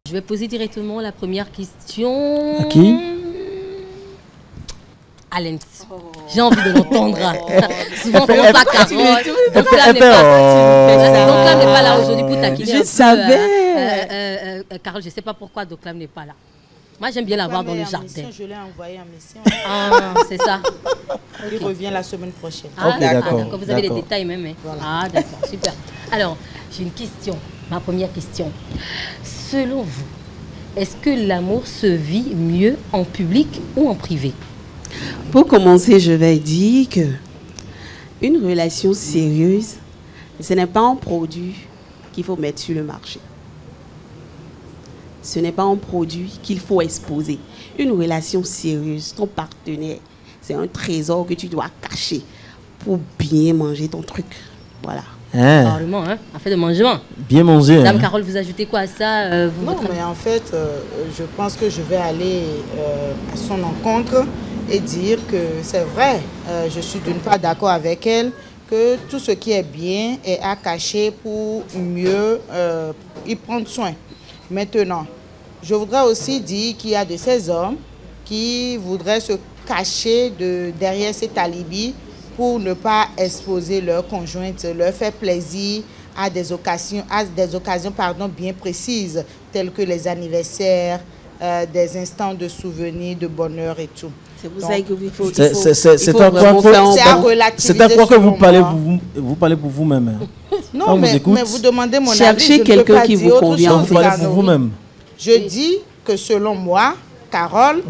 Je vais poser directement la première question. À qui? À Lens. J'ai envie de l'entendre. Souvent, on commence par Carole. Donc là, n'est pas là aujourd'hui pour taquiner. Je savais. Carole, je ne sais pas pourquoi Doclam n'est pas là. Moi, j'aime bien l'avoir dans le jardin. Je l'ai envoyé en mission. Ah, c'est ça. Il revient la semaine prochaine. Ah, Ok, d'accord. Vous avez les détails même. Hein. Voilà. Ah, d'accord, super. Alors, j'ai une question. Ma première question. Selon vous, est-ce que l'amour se vit mieux en public ou en privé? Pour commencer, je vais dire que une relation sérieuse, ce n'est pas un produit qu'il faut mettre sur le marché. Ce n'est pas un produit qu'il faut exposer. Une relation sérieuse, ton partenaire, c'est un trésor que tu dois cacher pour bien manger ton truc. Voilà. Carrément, hein, affaire de mangement. Bien manger. Dame Carole, vous ajoutez quoi à ça Non, mais en fait, je pense que je vais aller à son encontre et dire que c'est vrai. Je suis d'une part d'accord avec elle que tout ce qui est bien est à cacher pour mieux y prendre soin. Maintenant, je voudrais aussi dire qu'il y a de ces hommes qui voudraient se cacher derrière cet alibi pour ne pas exposer leur conjointe, leur faire plaisir à des occasions, bien précises, telles que les anniversaires, des instants de souvenir, de bonheur et tout. C'est pour ça qu'il faut. C'est à quoi que vous parlez pour vous-même. Non, mais vous demandez mon avis. Cherchez quelqu'un qui vous convient. Vous parlez pour vous-même. Je dis que selon moi, Carole,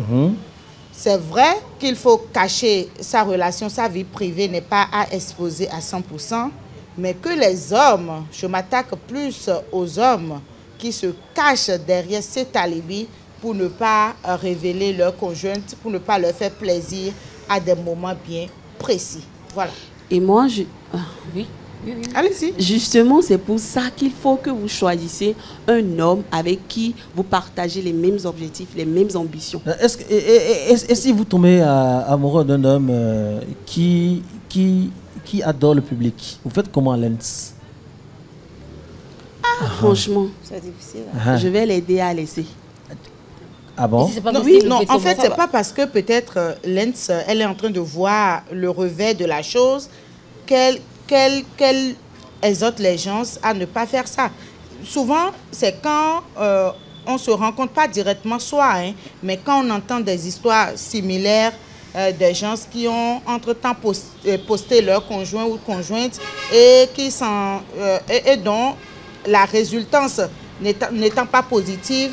c'est vrai qu'il faut cacher sa relation, sa vie privée n'est pas à exposer à 100%, mais que les hommes, je m'attaque plus aux hommes qui se cachent derrière cet alibi pour ne pas révéler leur conjointe, pour ne pas leur faire plaisir à des moments bien précis. Voilà. Et moi, Oui. Allez-y. Justement, c'est pour ça qu'il faut que vous choisissez un homme avec qui vous partagez les mêmes objectifs, les mêmes ambitions. Et si vous tombez amoureux d'un homme qui adore le public, vous faites comment, Lens? Franchement, C'est difficile. je vais l'aider à laisser. Ah bon? Non, en fait, c'est pas parce que peut-être Lens, elle est en train de voir le revers de la chose qu'elle exhorte les gens à ne pas faire ça. Souvent, c'est quand on se rend compte, pas directement soi, hein, mais quand on entend des histoires similaires, des gens qui ont entre-temps posté leur conjoint ou conjointe et dont la résultance n'étant pas positive,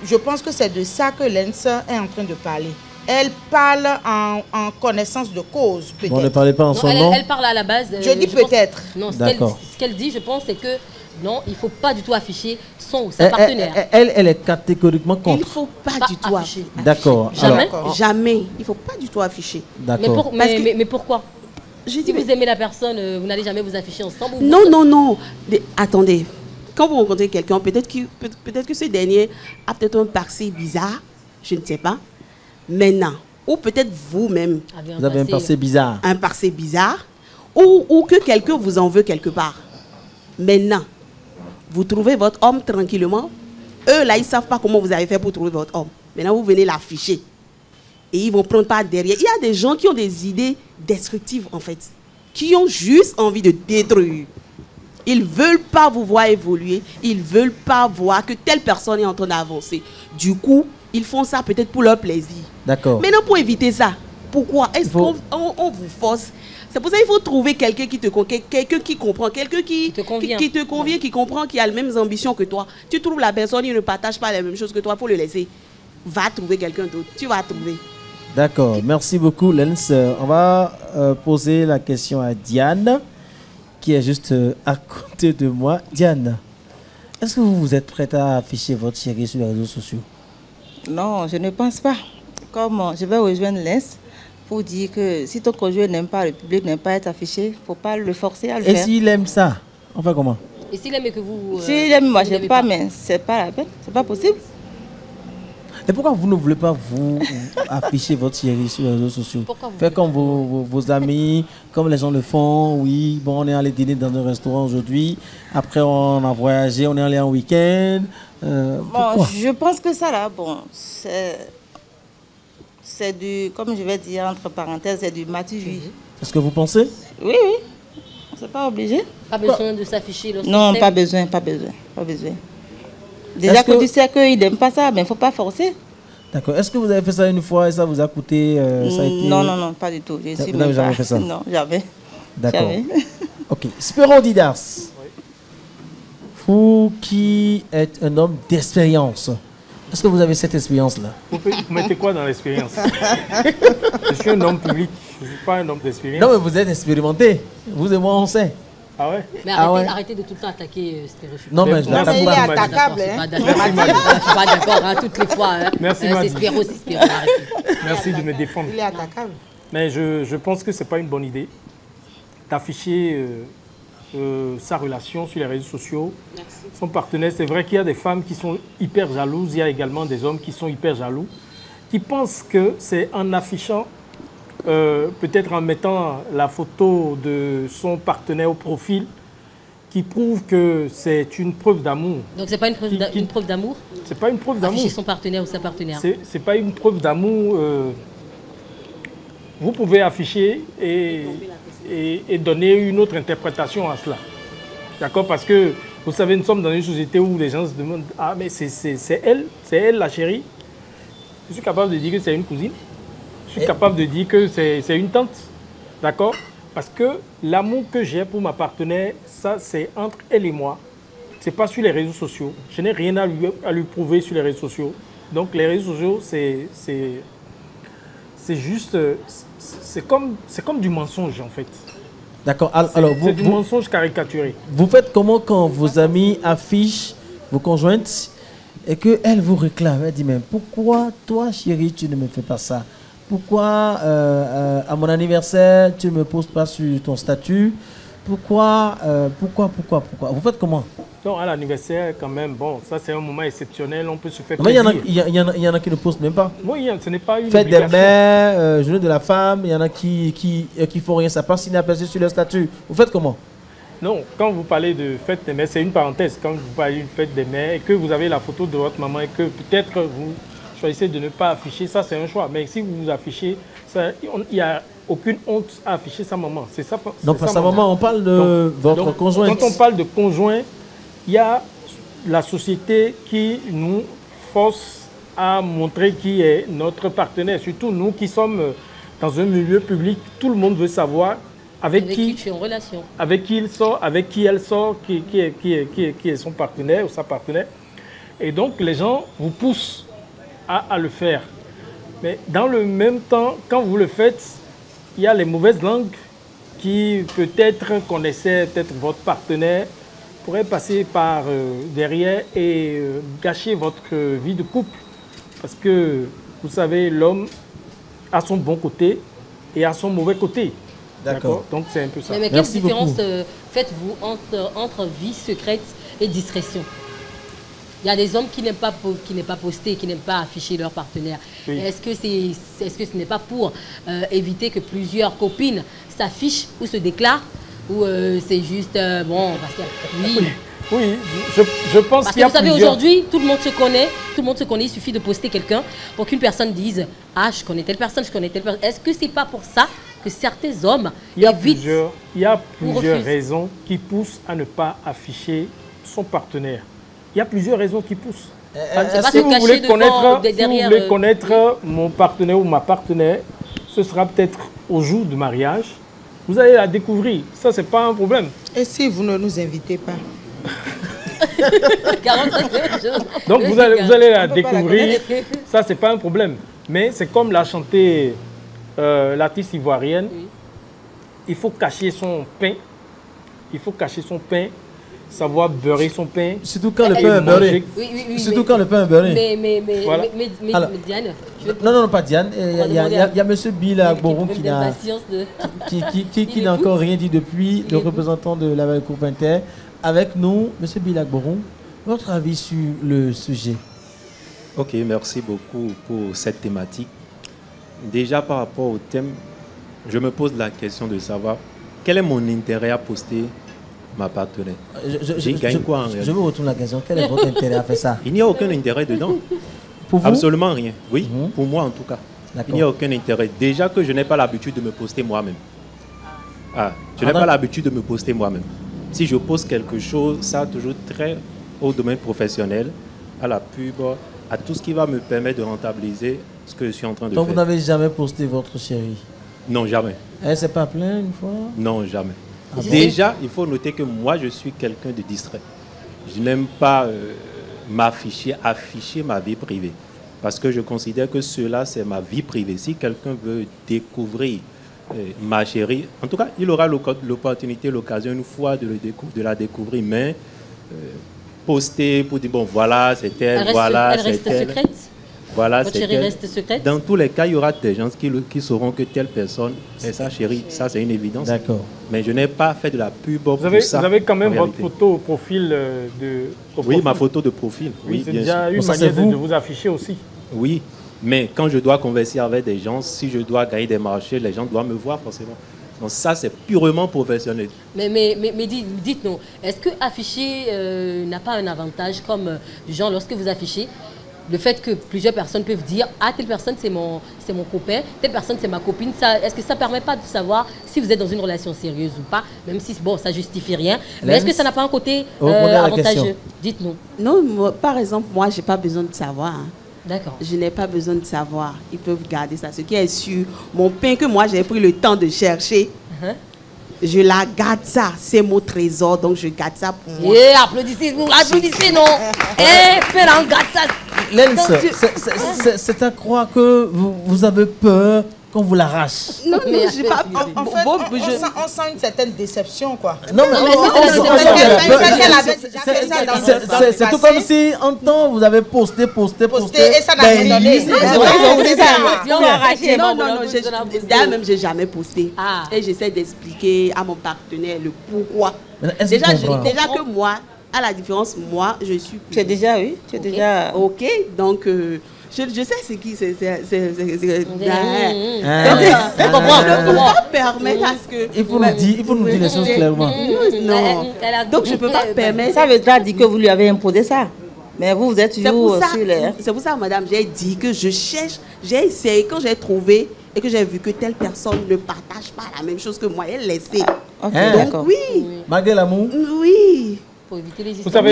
je pense que c'est de ça que Lens est en train de parler. Elle parle en connaissance de cause, peut-être. Bon, ne parlez pas en son nom. Elle parle à la base. Je dis peut-être. Non, ce qu'elle dit, je pense, c'est que non, il ne faut pas du tout afficher son ou sa partenaire. Elle est catégoriquement contre. Il ne faut pas du tout afficher. D'accord. Jamais. Jamais. Il ne faut pas du tout afficher. D'accord. Mais pourquoi? Si vous aimez la personne, vous n'allez jamais vous afficher ensemble? Non. Attendez. Quand vous rencontrez quelqu'un, peut-être que ce dernier a peut-être un passé bizarre. Je ne sais pas. Maintenant, ou peut-être vous-même, vous avez un passé bizarre. Un passé bizarre, ou que quelqu'un vous en veut quelque part. Maintenant, vous trouvez votre homme tranquillement. Eux, là, ils ne savent pas comment vous avez fait pour trouver votre homme. Maintenant, vous venez l'afficher. Et ils vont prendre par derrière. Il y a des gens qui ont des idées destructives, en fait. Qui ont juste envie de détruire. Ils ne veulent pas vous voir évoluer. Ils ne veulent pas voir que telle personne est en train d'avancer. Du coup, ils font ça peut-être pour leur plaisir. D'accord. Maintenant, pour éviter ça, pourquoi est-ce qu'on vous force? C'est pour ça qu'il faut trouver quelqu'un qui te quelqu'un qui comprend, quelqu'un qui te convient, qui comprend, qui a les mêmes ambitions que toi. Tu trouves la personne, il ne partage pas les mêmes choses que toi, il faut le laisser. Va trouver quelqu'un d'autre. Tu vas trouver. D'accord. Merci beaucoup, Lens. On va poser la question à Diane, qui est juste à côté de moi. Diane, est-ce que vous êtes prête à afficher votre chérie sur les réseaux sociaux? Non, je ne pense pas. Comme je vais rejoindre Lens pour dire que si ton conjoint n'aime pas, le public n'aime pas être affiché, il ne faut pas le forcer à le faire. Et s'il aime ça, on fait comment? Et s'il aime que vous... S'il aime, moi je n'aime pas, mais ce n'est pas la peine, ce n'est pas possible. Et pourquoi vous ne voulez pas vous afficher votre chérie sur les réseaux sociaux? Faites comme vos amis, comme les gens le font. Oui, bon, on est allé dîner dans un restaurant aujourd'hui. Après, on a voyagé, on est allé en week-end. Bon, je pense que ça là, bon, c'est du, comme je vais dire entre parenthèses, c'est du matu-vie. Est-ce que vous pensez? Oui. C'est pas obligé. Pas besoin de s'afficher. Non, pas besoin. Déjà que tu sais qu'ils n'aiment pas ça, mais il ne faut pas forcer. D'accord. Est-ce que vous avez fait ça une fois et ça vous a coûté ça a été... Non, pas du tout. Vous n'avez jamais fait ça? Non, jamais. D'accord. Jamais. Ok. Spéron Didas. Vous qui êtes un homme d'expérience, est-ce que vous avez cette expérience-là? Vous mettez quoi dans l'expérience? Je suis un homme public, je ne suis pas un homme d'expérience. Non, mais vous êtes expérimenté. Vous et moi, on sait. Ah ouais? Mais arrêtez de tout le temps attaquer Spéro. Non, mais je l'attaque pas. Il est attaquable. Je ne suis pas d'accord toutes les fois. Merci, c'est Spéro, arrêtez. Merci de me défendre. Il est attaquable. Mais je pense que ce n'est pas une bonne idée d'afficher sa relation sur les réseaux sociaux. Merci. Son partenaire. C'est vrai qu'il y a des femmes qui sont hyper jalouses, il y a également des hommes qui sont hyper jaloux, qui pensent que c'est en affichant, peut-être en mettant la photo de son partenaire au profil, qui prouve que c'est une preuve d'amour. Donc c'est pas une preuve d'amour? C'est pas une preuve d'amour. Afficher son partenaire ou sa partenaire. C'est pas une preuve d'amour. Vous pouvez afficher et donner une autre interprétation à cela. D'accord? Parce que, vous savez, nous sommes dans une société où les gens se demandent « Ah, mais c'est elle la chérie ?» Je suis capable de dire que c'est une cousine. Je suis capable de dire que c'est une tante. D'accord? Parce que l'amour que j'ai pour ma partenaire, ça, c'est entre elle et moi. Ce n'est pas sur les réseaux sociaux. Je n'ai rien à lui prouver sur les réseaux sociaux. Donc, les réseaux sociaux, c'est juste... C'est comme du mensonge, en fait. D'accord. Alors, c'est du mensonge caricaturé. Vous faites comment quand vos amis affichent vos conjointes et qu'elles vous réclament? Elle dit, mais pourquoi toi, chérie, tu ne me fais pas ça? Pourquoi à mon anniversaire, tu ne me poses pas sur ton statut? Pourquoi? Vous faites comment? Non, à l'anniversaire, quand même, bon, ça c'est un moment exceptionnel, on peut se faire mais plaisir. Il y en a qui ne postent même pas. Oui, ce n'est pas une Fête obligation. des mères, journée de la femme, il y en a qui font rien, ça passe inaperçu sur leur statut. Vous faites comment? Non, quand vous parlez de fête des mères, c'est une parenthèse. Quand vous parlez d'une fête des mères et que vous avez la photo de votre maman et que peut-être vous choisissez de ne pas afficher, ça c'est un choix. Mais si vous affichez, il n'y a aucune honte à afficher sa maman. C'est ça. Donc, sa maman, on parle de votre conjoint. Quand on parle de conjoint, il y a la société qui nous force à montrer qui est notre partenaire. Surtout nous qui sommes dans un milieu public, tout le monde veut savoir avec qui tu es en relation. Avec qui il sort, avec qui elle sort, qui est son partenaire ou sa partenaire. Et donc les gens vous poussent à le faire. Mais dans le même temps, quand vous le faites, il y a les mauvaises langues qui peut-être connaissaient peut-être votre partenaire, pourrait passer par derrière et gâcher votre vie de couple. Parce que, vous savez, l'homme a son bon côté et a son mauvais côté. D'accord. Donc, c'est un peu ça. Mais quelle différence faites-vous entre vie secrète et discrétion? Il y a des hommes qui n'aiment pas poster, qui n'aiment pas afficher leur partenaire. Oui. Est-ce que ce n'est pas pour éviter que plusieurs copines s'affichent ou se déclarent? Ou c'est juste, bon, parce que oui, je pense qu'il y a plusieurs... Parce que vous savez, aujourd'hui, tout le monde se connaît, il suffit de poster quelqu'un pour qu'une personne dise « Ah, je connais telle personne, je connais telle personne ». Est-ce que c'est pas pour ça que certains hommes évitent? Il y a plusieurs raisons qui poussent à ne pas afficher son partenaire. Il y a plusieurs raisons qui poussent. Si vous voulez connaître mon partenaire ou ma partenaire, ce sera peut-être au jour du mariage. Vous allez la découvrir. Ça, c'est pas un problème. Et si vous ne nous invitez pas? Donc, vous allez la découvrir. Ça, c'est pas un problème. Mais c'est comme l'a chanté l'artiste ivoirienne. Oui. Il faut cacher son pain. Il faut cacher son pain. Savoir beurrer son pain. Surtout quand le pain est beurré. Surtout quand le pain est beurré. Mais Diane. Non, pas Diane. Il y a M. Bill Agboron qui n'a encore rien dit depuis, le représentant de la Groupe Inter. Avec nous, M. Bill Agboron, votre avis sur le sujet? Ok, merci beaucoup pour cette thématique. Déjà par rapport au thème, je me pose la question de savoir quel est mon intérêt à poster ma partenaire. J'y gagne quoi en réalité? Je vous retourne la question. Quel est votre intérêt à faire ça? Il n'y a aucun intérêt dedans. Pour vous? Absolument rien. Oui, pour moi en tout cas. D'accord. Il n'y a aucun intérêt. Déjà que je n'ai pas l'habitude de me poster moi-même. Je n'ai pas l'habitude de me poster moi-même. Si je poste quelque chose, ça a toujours très au domaine professionnel, à la pub, à tout ce qui va me permettre de rentabiliser ce que je suis en train de Donc faire. vous n'avez jamais posté votre chérie? Non, jamais. Elle s'est pas plainte une fois? Non, jamais. Ah bon? Déjà, il faut noter que moi, je suis quelqu'un de distrait. Je n'aime pas afficher ma vie privée. Parce que je considère que cela, c'est ma vie privée. Si quelqu'un veut découvrir ma chérie, en tout cas, il aura l'opportunité, l'occasion une fois de la découvrir. Mais poster pour dire, bon, voilà, c'est elle, voilà, c'est elle. Elle reste secrète? Voilà, votre chérie reste secrète? Dans tous les cas, il y aura des gens qui sauront que telle personne est sa chérie. Ça, c'est une évidence. D'accord. Mais je n'ai pas fait de la pub pour ça. Vous avez quand même votre photo au profil de... Oui, ma photo de profil. Oui, c'est bien déjà sûr. une manière de vous afficher aussi. Oui, mais quand je dois converser avec des gens, si je dois gagner des marchés, les gens doivent me voir forcément. Donc ça, c'est purement professionnel. Mais dites-nous, est-ce que afficher n'a pas un avantage comme, genre, lorsque vous affichez, le fait que plusieurs personnes peuvent dire « Ah, telle personne, c'est mon copain, telle personne, c'est ma copine », est-ce que ça ne permet pas de savoir si vous êtes dans une relation sérieuse ou pas, même si, bon, ça ne justifie rien. Mais est-ce que ça n'a pas un côté avantageux? Dites-nous. Non, moi, par exemple, moi, je n'ai pas besoin de savoir. Hein. D'accord. Je n'ai pas besoin de savoir. Ils peuvent garder ça. Ce qui est sûr, mon pain que moi, j'ai pris le temps de chercher, je la garde ça. C'est mon trésor, donc je garde ça pour moi. Applaudissez, non. Ferrand, garde ça. Lens, c'est à croire que vous avez peur qu'on vous l'arrache. Non, mais je pas. En fait, on sent une certaine déception, quoi. Non, mais c'est tout comme si en temps vous avez posté et ça n'a rien donné. D'ailleurs, même, j'ai jamais posté. Et j'essaie d'expliquer à mon partenaire le pourquoi. Déjà que moi, à la différence, moi, je suis... Tu es déjà, oui. Tu es déjà... Ok, donc... Je sais ce qui c'est. Donc, je ne peux pas permettre à ce que... Il faut nous dire les choses clairement. Non. Donc, je ne peux pas permettre... Ça veut dire que vous lui avez imposé ça. Mais vous êtes toujours sur l'air. C'est pour ça, madame, j'ai dit que je cherche, j'ai essayé, quand j'ai trouvé et que j'ai vu que telle personne ne partage pas la même chose que moi, elle laissait. Donc, oui. Malgré l'amour? Oui. Pour éviter les histoires.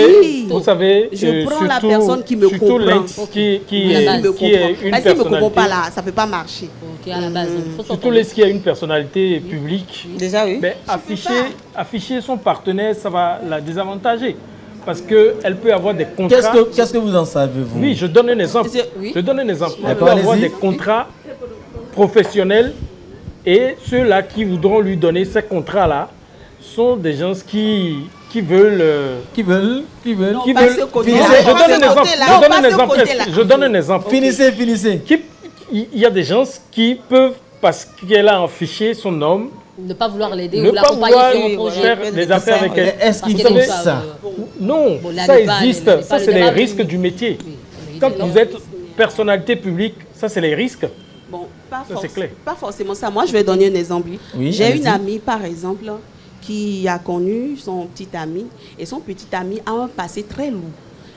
Vous savez, je prends la personne qui me comprend. Qui est une personnalité. Si ne me comprend pas là, ça ne peut pas marcher. À la base, surtout les qui a une personnalité publique. Déjà, oui. Mais afficher son partenaire, ça va la désavantager. Parce qu'elle peut avoir des contrats. Qu'est-ce que vous en savez, vous? Oui, je donne un exemple. Je donne un exemple. Elle peut avoir des contrats professionnels et ceux-là qui voudront lui donner ces contrats-là sont des gens qui veulent... Je donne un exemple. Finissez. Il y a des gens qui peuvent, parce qu'elle a affiché son homme, ne pas vouloir l'aider ou l'accompagner sur un projet. Faire des affaires avec elle. Est-ce qu'il faut ça? Non, ça existe. Ça, c'est les risques du métier. Quand vous êtes personnalité publique, ça, c'est les risques. Bon, pas forcément ça. Moi, je vais donner un exemple. J'ai une amie, par exemple, qui a connu son petit ami, et son petit ami a un passé très lourd.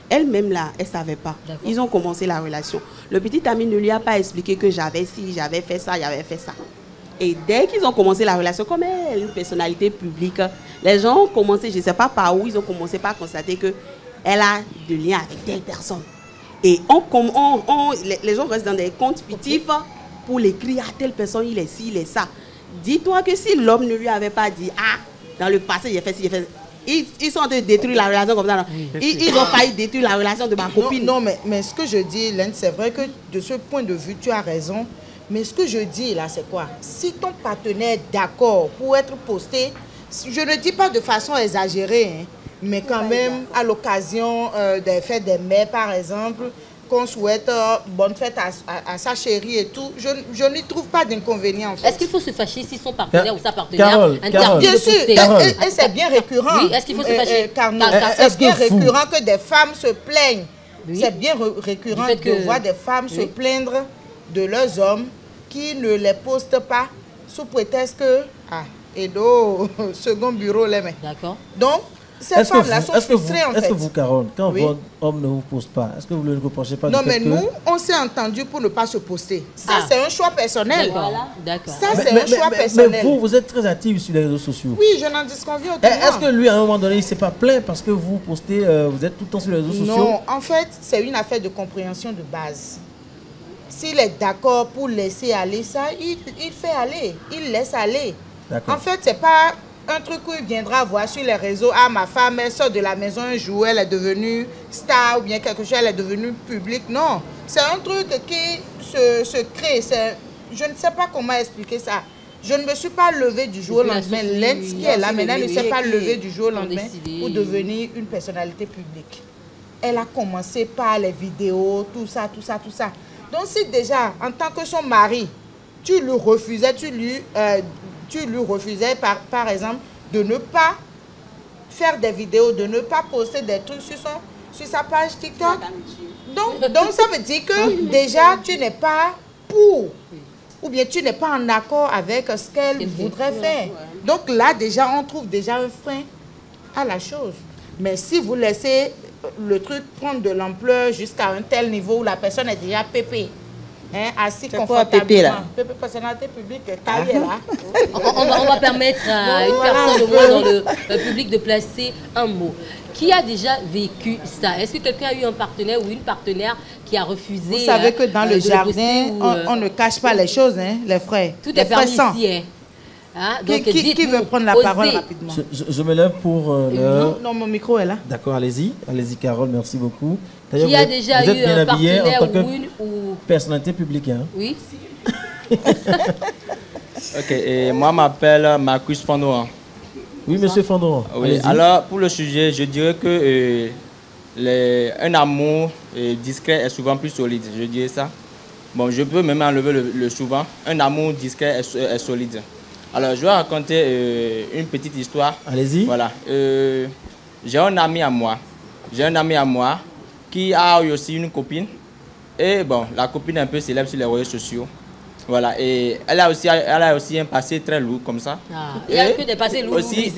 Elle-même, là, elle ne savait pas. Ils ont commencé la relation. Le petit ami ne lui a pas expliqué que j'avais fait ça. Et dès qu'ils ont commencé la relation, comme elle est une personnalité publique, les gens ont commencé, je ne sais pas par où, ils ont commencé par constater qu'elle a de liens avec telle personne. Et les gens restent dans des comptes fictifs pour l'écrire à telle personne, il est ci, il est ça. Dis-toi que si l'homme ne lui avait pas dit, dans le passé, il a fait ci, il a fait ça. Ils sont en train de détruire la relation comme ça. Ils ont failli détruire la relation de ma copine. Non, mais ce que je dis, Lens, c'est vrai que de ce point de vue, tu as raison. Mais ce que je dis là, c'est quoi? Si ton partenaire est d'accord pour être posté, je ne dis pas de façon exagérée, hein, mais quand même à l'occasion des fêtes des mères, par exemple, qu'on souhaite bonne fête à sa chérie et tout, je n'y trouve pas d'inconvénient. En fait. Est-ce qu'il faut se fâcher si son partenaire ou sa partenaire bien sûr, et c'est bien récurrent. Oui, est-ce qu'il faut se fâcher? C'est bien récurrent que des femmes se plaignent C'est bien récurrent de voir des femmes se plaindre de leurs hommes qui ne les postent pas sous prétexte que Edo, second bureau, les mains. D'accord. Donc, ces femmes-là sont frustrées en fait. Est-ce que vous, Carole, quand votre homme ne vous pose pas, est-ce que vous ne le reprochez pas? Non, mais nous, on s'est entendu pour ne pas se poster. Ça, c'est un choix personnel. D'accord. Ça, c'est un choix personnel. Mais vous êtes très active sur les réseaux sociaux. Oui, je n'en disconviens autrement. Est-ce que lui, à un moment donné, il ne s'est pas plaint parce que vous postez, vous êtes tout le temps sur les réseaux sociaux? Non, en fait, c'est une affaire de compréhension de base. S'il est d'accord pour laisser aller ça, il fait aller. Il laisse aller. En fait, c'est pas un truc où il viendra voir sur les réseaux. Ah, ma femme, elle sort de la maison un jour, elle est devenue star ou bien quelque chose, elle est devenue publique. Non, c'est un truc qui se crée. Je ne sais pas comment expliquer ça. Je ne me suis pas levée du jour au lendemain. Lens qui est là maintenant ne s'est pas levée du jour au lendemain pour devenir une personnalité publique. Elle a commencé par les vidéos, tout ça. Donc si déjà, en tant que son mari, tu lui refusais, par exemple, de ne pas faire des vidéos, de ne pas poster des trucs sur sa page TikTok. Donc ça veut dire que déjà, tu n'es pas pour, ou bien tu n'es pas en accord avec ce qu'elle voudrait faire. Donc là, déjà, on trouve déjà un frein à la chose. Mais si vous laissez le truc prendre de l'ampleur jusqu'à un tel niveau où la personne est déjà pépée, assis confortablement. Pépé, personnalité publique, là. On va permettre à une personne au moins dans le public de placer un mot. Qui a déjà vécu ça? Est-ce que quelqu'un a eu un partenaire ou une partenaire qui a refusé? Vous savez que dans le jardin, on ne cache pas les choses, les frères. Tout est permis ici. Donc, qui veut prendre la parole rapidement? Je me lève pour Non, mon micro est là. D'accord, allez-y, Carole, merci beaucoup. Qui a déjà eu un partenaire ou personnalité publique, hein? Oui. Ok, et moi, je m'appelle Marcus Fandouan. Oui, monsieur Fandouan. Oui, alors, pour le sujet, je dirais que un amour discret est souvent plus solide, je dirais ça. Bon, je peux même enlever le souvent. Un amour discret est solide. Alors, je vais raconter une petite histoire. Allez-y. Voilà. J'ai un ami à moi qui a eu aussi une copine. Et bon, la copine est un peu célèbre sur les réseaux sociaux. Voilà. Et elle a aussi un passé très lourd comme ça. Il n'y a que des passés lourds. Aussi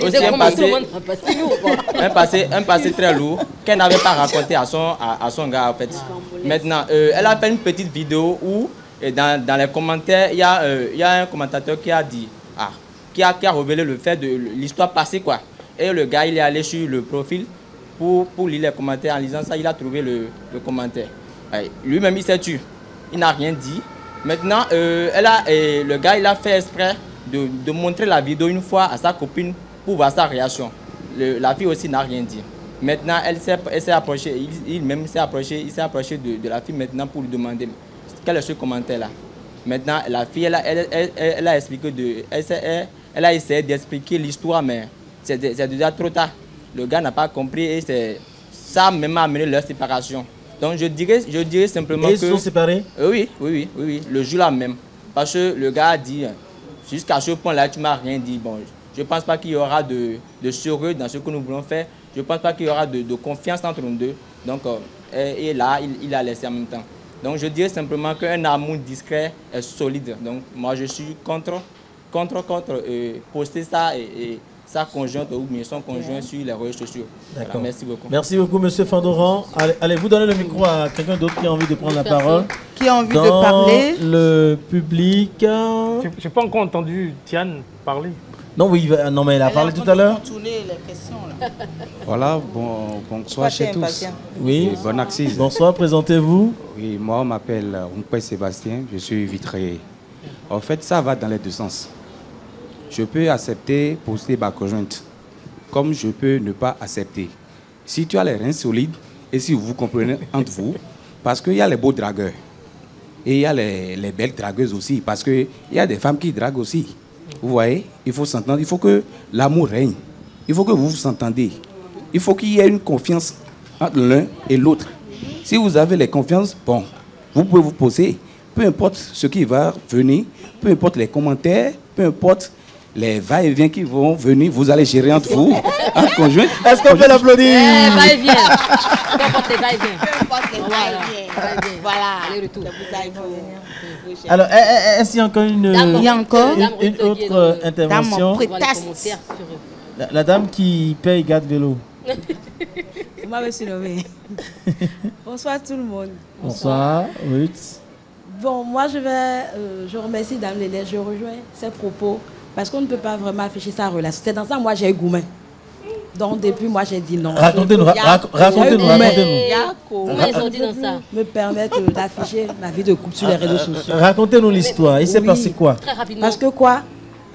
un passé très lourd qu'elle n'avait pas raconté à son gars en fait. Maintenant, elle a fait une petite vidéo où dans les commentaires, il y a un commentateur qui a dit, qui a révélé le fait de l'histoire passée quoi. Et le gars, il est allé sur le profil pour lire les commentaires. En lisant ça, il a trouvé le commentaire. Lui-même, il s'est tué. Il n'a rien dit. Maintenant, le gars, il a fait exprès de montrer la vidéo une fois à sa copine pour voir sa réaction. La fille aussi n'a rien dit. Maintenant, elle s'est approchée, il s'est approché de la fille maintenant pour lui demander quel est ce commentaire-là. Maintenant, la fille, elle a expliqué elle a essayé d'expliquer l'histoire, mais c'est déjà trop tard. Le gars n'a pas compris et ça a même amené leur séparation. Donc je dirais simplement que... Et ils se sont séparés? Oui, le jour-là même. Parce que le gars a dit, jusqu'à ce point-là, tu ne m'as rien dit. Bon, je ne pense pas qu'il y aura de sérieux dans ce que nous voulons faire. Je ne pense pas qu'il y aura de confiance entre nous deux. Donc, et là, il a laissé en même temps. Donc je dirais simplement qu'un amour discret est solide. Donc moi, je suis contre poster ça et sa conjointe ou bien son conjoint sur les réseaux sociaux. Voilà, merci beaucoup. Merci beaucoup, monsieur Fandouan. Allez, vous donnez le micro à quelqu'un d'autre qui a envie de prendre la parole. Qui a envie de parler? Le public. Je n'ai pas encore entendu Diane parler. Non, oui, non, mais elle a parlé tout à l'heure. Voilà, bonsoir chez tous. Oui, bon accès. Bonsoir, présentez-vous. Oui, moi, on m'appelle Roumpé Sébastien, je suis vitrier. En fait, ça va dans les deux sens. Je peux accepter poster ma conjointe, comme je peux ne pas accepter. Si tu as les reins solides, et si vous comprenez entre vous, parce qu'il y a les beaux dragueurs, et il y a les belles dragueuses aussi, parce qu'il y a des femmes qui draguent aussi. Vous voyez, il faut s'entendre, il faut que l'amour règne. Il faut que vous vous entendez. Il faut qu'il y ait une confiance entre l'un et l'autre. Si vous avez les confiances, bon, vous pouvez vous poser. Peu importe ce qui va venir, peu importe les commentaires, peu importe les va-et-vient qui vont venir, vous allez gérer entre vous, entre conjoints. Est-ce qu'on peut l'applaudir? Va-et-vient. N'importe va-et-vient. Voilà. Aller-retour. Alors, est-ce qu'il y a encore une autre intervention? La dame qui paye garde vélo. Vous m'avez surnommé. Bonsoir tout le monde. Bonsoir, Ruth. Bon, moi je remercie Dame Lénès, je rejoins ses propos parce qu'on ne peut pas vraiment afficher sa relation. C'est dans ça, moi j'ai eu gourmet. Donc depuis, moi j'ai dit non. Racontez-nous. Me permettre d'afficher ma vie de couple sur les réseaux sociaux. Racontez-nous l'histoire. Il s'est passé quoi? Très rapidement. Parce que quoi,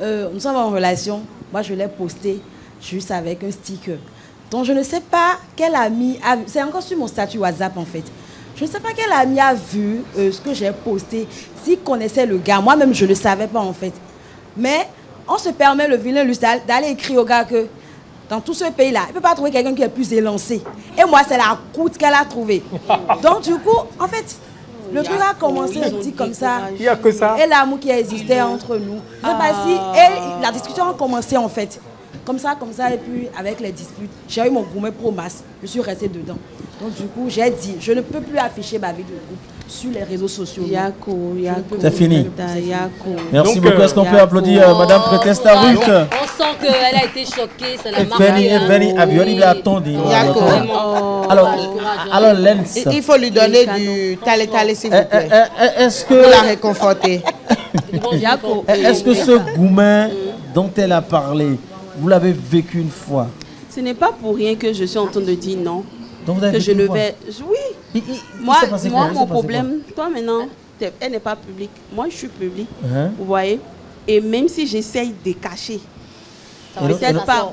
nous sommes en relation. Moi je l'ai posté juste avec un sticker. Donc je ne sais pas quel ami a... C'est encore sur mon statut WhatsApp en fait. Je ne sais pas quel ami a vu ce que j'ai posté, s'il connaissait le gars. Moi-même, je ne le savais pas, en fait. Mais on se permet, le vilain lustre, d'aller écrire au gars que dans tout ce pays-là, il ne peut pas trouver quelqu'un qui est plus élancé. Et moi, c'est la coûte qu'elle a trouvée. Donc, du coup, en fait, le truc a commencé un petit comme ça. Il n'y a que ça. Et l'amour qui existait entre nous. Je ne sais pas si... Et la discussion a commencé, en fait. Comme ça, et puis avec les disputes, j'ai eu mon gourmet pro masse, je suis restée dedans. Donc du coup, j'ai dit, je ne peux plus afficher ma vie de couple sur les réseaux sociaux. C'est fini. Merci Donc, beaucoup. Est-ce qu'on peut applaudir Madame Prétesta Ruth? On sent qu'elle a été choquée, ça la marque. Alors, Lens. Il faut lui donner du talé s'il vous plaît. Est-ce que... Pour la réconforter. Est-ce que ce gourmet dont elle a parlé, vous l'avez vécu une fois? Ce n'est pas pour rien que je suis en train de dire non. Donc vous avez que je vécu ne quoi? vais... Oui. Moi, mon problème, toi maintenant, elle n'est pas publique. Moi, je suis publique. Vous voyez? Et même si j'essaye de cacher, peut-être pas...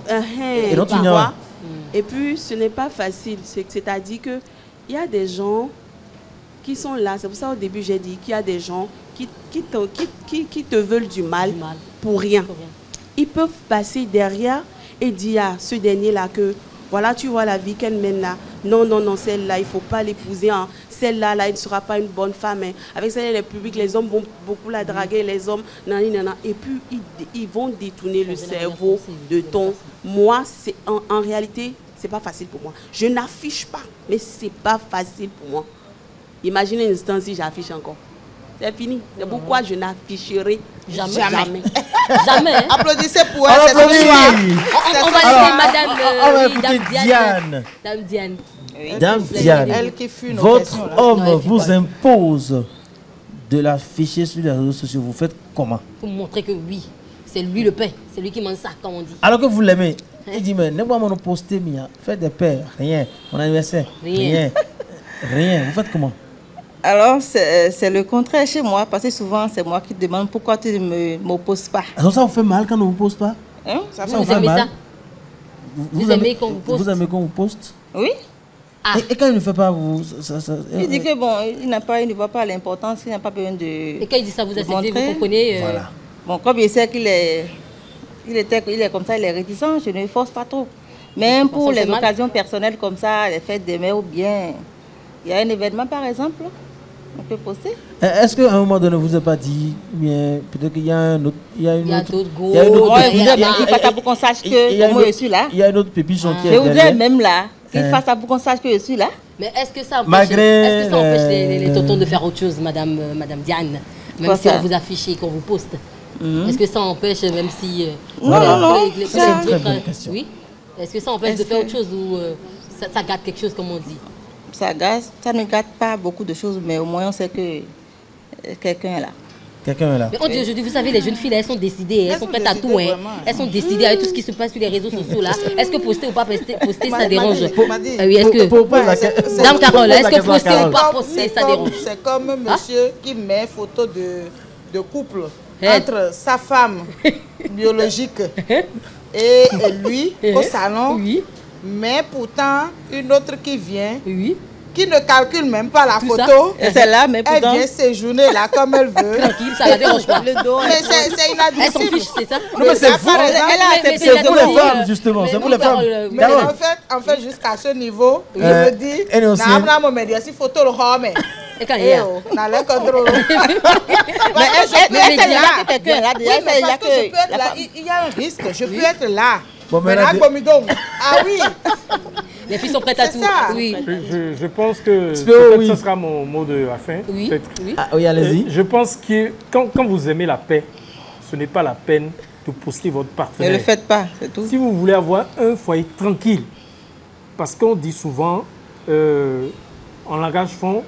Et puis, ce n'est pas facile. C'est-à-dire qu'il y a des gens qui sont là. C'est pour ça, au début, j'ai dit qu'il y a des gens qui te veulent du mal pour rien. Ils peuvent passer derrière et dire à ce dernier-là que voilà, tu vois la vie qu'elle mène là. Non, celle-là, il ne faut pas l'épouser. Hein. Celle-là, elle ne sera pas une bonne femme. Hein. Avec celle-là, les publics, les hommes vont beaucoup la draguer, les hommes, nanana. Et puis, ils vont détourner le cerveau de ton. Moi, en réalité, ce n'est pas facile pour moi. Je n'affiche pas, mais ce n'est pas facile pour moi. Imaginez un instant si j'affiche encore. C'est fini. C'est pourquoi je n'afficherai jamais. Jamais. Applaudissez pour elle. On va laisser Madame Diane. Dame Diane. Elle qui fut Votre homme vous impose de l'afficher sur les réseaux sociaux. Vous faites comment? Pour montrer que oui, c'est lui le pain. C'est lui qui mange ça, comme on dit. Alors que vous l'aimez. Il dit, mais n'importe quoi, on poster, faites des pères. Rien. Mon anniversaire. Rien. Vous faites comment? Alors, c'est le contraire chez moi, parce que souvent, c'est moi qui demande pourquoi tu ne m'opposes pas. Alors ça vous fait mal quand on ne vous pose pas? Hein? Ça vous fait mal? Vous aimez qu'on vous poste? Vous aimez qu'on vous poste? Oui. Et quand il ne fait pas, vous... Il dit que bon, il ne voit pas l'importance, il n'a pas besoin de... Et quand il dit ça, vous acceptez, vous comprenez Voilà. Bon, comme il sait qu'il est comme ça, il est réticent, je ne force pas trop. Même pour les occasions personnelles comme ça, les fêtes des mères ou bien... Il y a un événement par exemple, on peut poster. Est-ce qu'à un moment donné, vous n'avez pas dit, bien, peut-être qu'il y a un autre... Il y a d'autres gros... Il fasse ça pour qu'on sache que moi je suis là. Il y a un autre pépichon qui est derrière. Je voudrais même là, qu'il fasse ça pour qu'on sache que je suis là. Mais est-ce que ça empêche, les tontons de faire autre chose, Madame Diane? Même si on vous affiche et qu'on vous poste. Est-ce que ça empêche, même si... Non. C'est une très bonne question. Oui. Est-ce que ça empêche de faire autre chose ou ça gâte quelque chose, comme on dit? Ça ne gâte pas beaucoup de choses, mais au moins on sait que quelqu'un est là. Quelqu'un est là. Mais on dit aujourd'hui, vous savez, les jeunes filles, elles sont décidées, elles sont prêtes à tout. Elles sont décidées avec tout ce qui se passe sur les réseaux sociaux là. Est-ce que poster ou pas poster, ça dérange? Oui, est-ce que... Dame Carole, est-ce que poster ou pas poster, ça dérange? C'est comme monsieur qui met photo de couple entre sa femme biologique et lui au salon. Mais pourtant, une autre qui vient, qui ne calcule même pas la photo, là, mais pourtant... elle vient séjourner là comme elle veut. Tranquille, ça la dérange pas. Mais c'est inadmissible. Elle s'en fiche, c'est ça? Non, mais c'est vous, c'est vous les femmes, justement, c'est vous les femmes. Mais en fait jusqu'à ce niveau, je me dis, si photo le homme, Et quand il y a. On a l'air contrôle. Il y a un risque. Je peux être là. Ah oui. Les filles sont prêtes à tout. Oui. Je pense que peut-être ce sera mon mot de la fin. Oui. Oui, allez-y. Je pense que quand vous aimez la paix, ce n'est pas la peine de poster votre partenaire. Ne le faites pas, c'est tout. Si vous voulez avoir un foyer tranquille, parce qu'on dit souvent, en langage fond,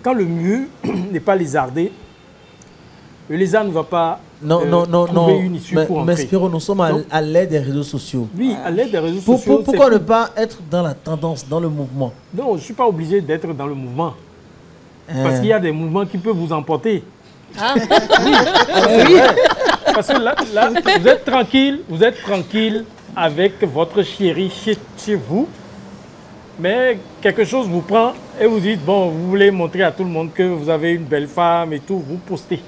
quand le mieux n'est pas lézardé, le lézard ne va pas trouver une issue pour entrer. Mais Spiro, nous sommes à l'aide des réseaux sociaux. Oui, à l'aide des réseaux sociaux. Pourquoi ne pas être dans la tendance, dans le mouvement? Non, je ne suis pas obligé d'être dans le mouvement. Parce qu'il y a des mouvements qui peuvent vous emporter. Ah. Oui. Parce que là, vous êtes tranquille avec votre chérie chez vous. Mais quelque chose vous prend et vous dites, bon, vous voulez montrer à tout le monde que vous avez une belle femme et tout, vous postez.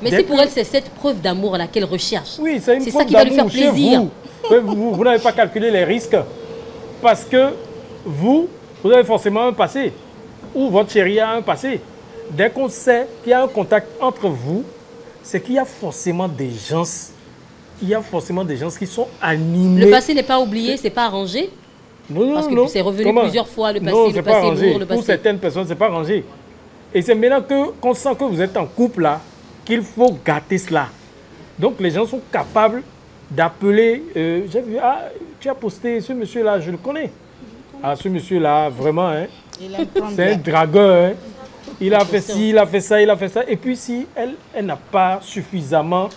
Mais si pour elle, c'est cette preuve d'amour-là qu'elle recherche. Oui, c'est une preuve ça qui va lui faire plaisir. Vous n'avez pas calculé les risques parce que vous avez forcément un passé ou votre chérie a un passé. Dès qu'on sait qu'il y a un contact entre vous, c'est qu'il y a forcément des gens qui sont animés. Le passé n'est pas oublié, c'est pas arrangé. Non, parce que c'est revenu plusieurs fois, le passé, le passé lourd, le passé. Pour certaines personnes, c'est pas rangé. Et c'est maintenant qu'on sent que vous êtes en couple là, qu'il faut gâter cela. Donc les gens sont capables d'appeler. J'ai vu, tu as posté ce monsieur-là, je le connais. Ah, ce monsieur-là, vraiment, hein, c'est un dragueur. Hein. Il a fait ci, il a fait ça, il a fait ça. Et puis si elle n'a pas suffisamment,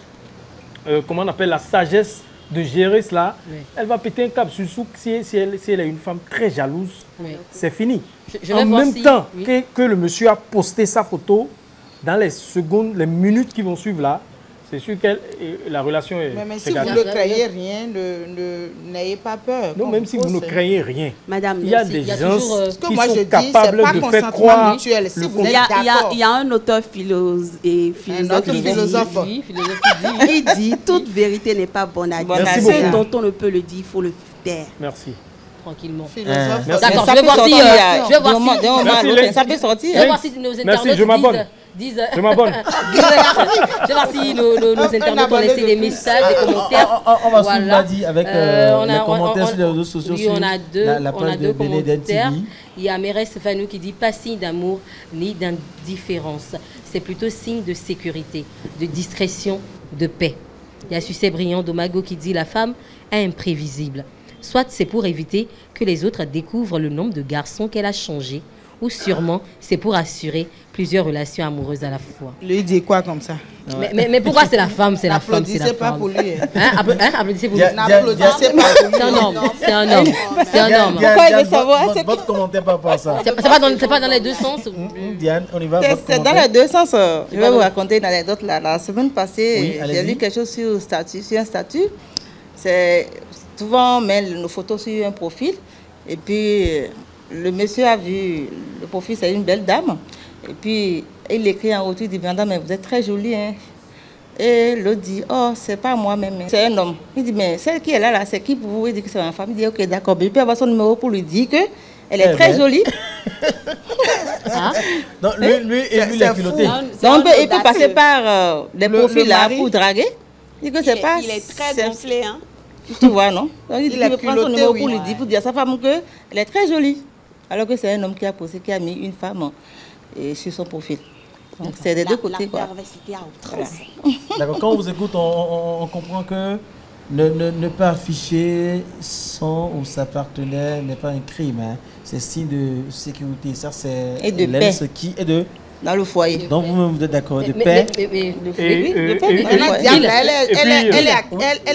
comment on appelle, la sagesse de gérer cela, oui. Elle va péter un câble. Surtout si elle est une femme très jalouse, oui. C'est fini. En même temps que le monsieur a posté sa photo, dans les secondes, les minutes qui vont suivre là, c'est sûr que la relation est... Mais si vous ne créez rien, n'ayez pas peur. Non, même si vous ne créez rien. Madame, il y a des gens qui sont capables de faire croire... Il y a un auteur philosophe qui dit « Toute vérité n'est pas bonne à dire. Ce dont on ne peut le dire, il faut le taire. » Merci. Tranquillement. D'accord, je vais voir si... Ça peut sortir. Je vais voir si nos internautes disent... Je m'abonne. Je vais voir si nos internautes ont laissé des messages, des commentaires. On va suivre Madi avec les commentaires sur les réseaux sociaux. Oui, on a deux commentaires. Il y a Mérès Fanou qui dit « Pas signe d'amour ni d'indifférence. C'est plutôt signe de sécurité, de discrétion, de paix. » Il y a Succès Brillant d'Omago qui dit « La femme est imprévisible. Soit c'est pour éviter que les autres découvrent le nombre de garçons qu'elle a changé, ou sûrement c'est pour assurer plusieurs relations amoureuses à la fois. » Lui dit quoi comme ça? Mais pourquoi c'est la femme? C'est la femme, c'est la femme. Pas pour lui. Applaudissez pour lui. N'applaudissez pas pour lui. C'est un homme. C'est un homme. C'est un homme. Pourquoi il veut savoir? Votre commentaire par rapport à ça. C'est pas dans les deux sens. Diane, on y va. C'est dans les deux sens. Je vais vous raconter une anecdote. La semaine passée, j'ai lu quelque chose sur un statut. C'est souvent on met nos photos sur un profil. Et puis, le monsieur a vu le profil, c'est une belle dame. Et puis, il écrit en retour, il dit, madame, mais vous êtes très jolie. Hein? Et l'autre dit, oh, c'est pas moi-même, c'est un homme. Il dit, mais celle qui est là, c'est qui pour vous? Il dit que c'est ma femme. Il dit, ok, d'accord. Mais il peut avoir son numéro pour lui dire qu'elle est très jolie. Donc, lui, il est piloté. Donc, il peut passer par des profils là pour draguer. Il dit que c'est pas... Il est très gonflé, hein? Tu vois, non? Donc, il peut prendre son numéro pour lui dire, pour dire à sa femme qu'elle est très jolie. Alors que c'est un homme qui a posé, qui a mis une femme sur son profil. Donc c'est des deux côtés. La perversité à outrance. D'accord, quand on vous écoute, on comprend que ne pas afficher son ou sa partenaire n'est pas un crime. Hein. C'est signe de sécurité. Ça, c'est l'aise qui est de... Dans le foyer. Donc vous-même, vous êtes d'accord de paix. Elle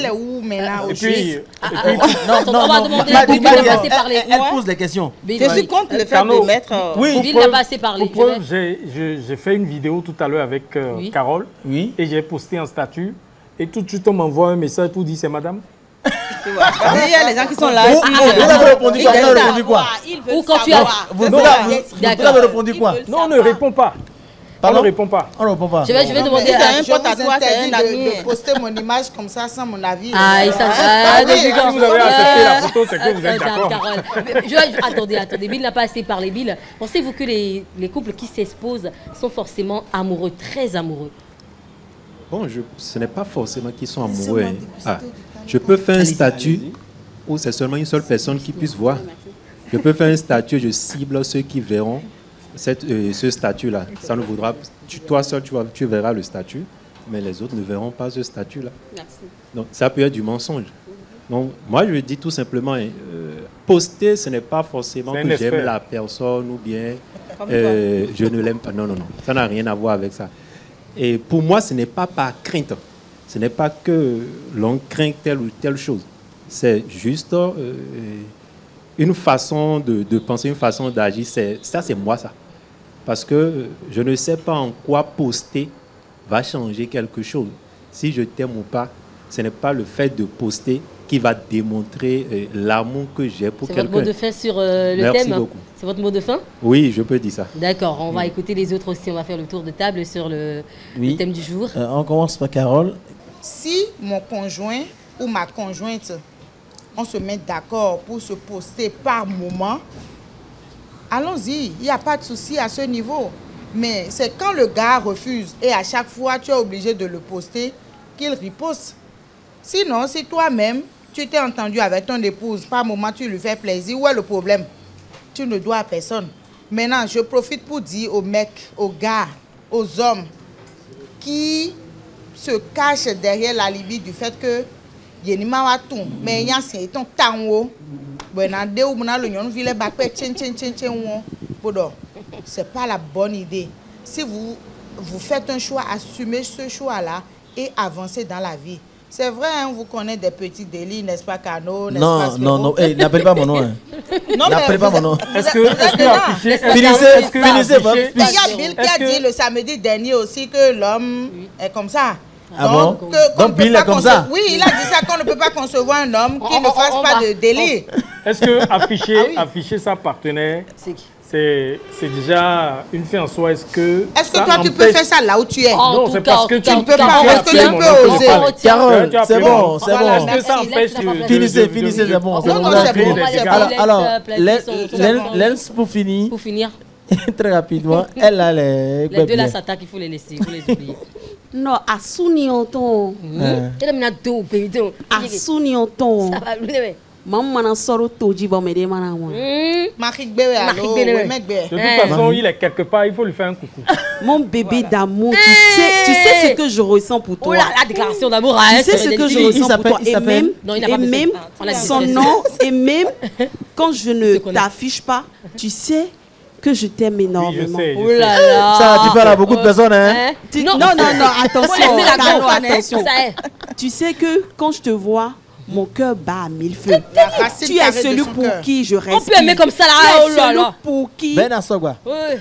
est où maintenant au juge? On va demander à Bill de passer par les... Elle pose des questions. Je suis contre le fait de mettre... Oui, Bill n'a pas assez parlé. Pour preuve, j'ai fait une vidéo tout à l'heure avec Carole. Oui. Et j'ai posté un statut. Et tout de suite, on m'envoie un message pour dire c'est madame. Il y a les gens qui sont là. Vous avez répondu quoi? Vous avez répondu quoi? Ou quand tu as... Vous avez répondu quoi? Non, on ne répond pas. On ne répond pas. On ne répond pas. Je vais demander à un pote à toi, c'est un ami. De poster mon image comme ça sans mon avis. Ah, il s'agit. Si vous avez accepté la photo, c'est que vous êtes d'accord. Attendez, Bill n'a pas assez parlé. Bill, pensez-vous que les couples qui s'exposent sont forcément amoureux, très amoureux? Bon, ce n'est pas forcément qu'ils sont amoureux. Je peux faire un statut où c'est seulement une seule personne qui puisse voir. Je peux faire un statut, je cible ceux qui verront ce statut-là. Ça ne voudra. Toi seul, tu verras le statut, mais les autres ne verront pas ce statut-là. Merci. Donc, ça peut être du mensonge. Donc, moi, je dis tout simplement, poster, ce n'est pas forcément que j'aime la personne ou bien je ne l'aime pas. Non, non, non. Ça n'a rien à voir avec ça. Et pour moi, ce n'est pas par crainte. Ce n'est pas que l'on craint telle ou telle chose. C'est juste une façon de penser, une façon d'agir. Ça, c'est moi, ça. Parce que je ne sais pas en quoi poster va changer quelque chose. Si je t'aime ou pas, ce n'est pas le fait de poster qui va démontrer l'amour que j'ai pour quelqu'un. C'est votre mot de fin sur le thème. Merci beaucoup. C'est votre mot de fin? Oui, je peux dire ça. D'accord, on va écouter les autres aussi. On va faire le tour de table sur le thème du jour. On commence par Carole. Si mon conjoint ou ma conjointe, on se met d'accord pour se poster par moment, allons-y, il n'y a pas de souci à ce niveau. Mais c'est quand le gars refuse et à chaque fois tu es obligé de le poster qu'il riposte. Sinon, si toi-même, tu t'es entendu avec ton épouse, par moment tu lui fais plaisir, où est le problème? Tu ne dois à personne. Maintenant, je profite pour dire aux mecs, aux gars, aux hommes qui se cachent derrière l'alibi du fait que mais il y a un tango. C'est pas la bonne idée. Si vous faites un choix, assumez ce choix-là et avancez dans la vie. C'est vrai, hein, vous connaissez des petits délits, n'est-ce pas, Cano? Non, non, non, hey, n'appelle pas mon nom. Hein. N'appelle pas mon nom. Est-ce que finissez. Il y a Bill qui a dit le samedi dernier aussi que l'homme est comme ça. Ah donc, bon? Donc Bill est comme ça? Oui, il a dit ça, qu'on ne peut pas concevoir un homme qui ne fasse pas de délit. Est-ce que afficher sa partenaire, c'est déjà une fin en soi? Est-ce que toi tu peux faire ça là où tu es? Non, c'est parce que tu ne peux pas. Est-ce que tu peux oser? Carole, c'est bon, c'est bon. Est-ce que ça empêche Finissez, c'est bon. Alors, Lens, pour finir, très rapidement, elle a les deux là s'attaquent, il faut les laisser, il faut les oublier. Non, à Sounionton. À Sounionton. Maman n'a soro toji ba me de mana moi. De toute façon, il est quelque part, il faut lui faire un coucou. Mon bébé d'amour, tu sais ce que je ressens pour toi. La déclaration d'amour, tu sais ce que je ressens pour toi. Et même son nom, et même quand je ne t'affiche pas, tu sais que je t'aime énormément. Oui, oh là là. Ça, tu parles à beaucoup de personnes, hein? Non, attention. Tu sais que quand je te vois, mon cœur bat à mille feux. Tu es celui pour qui je respire. On peut aimer comme ça là. Tu es celui pour qui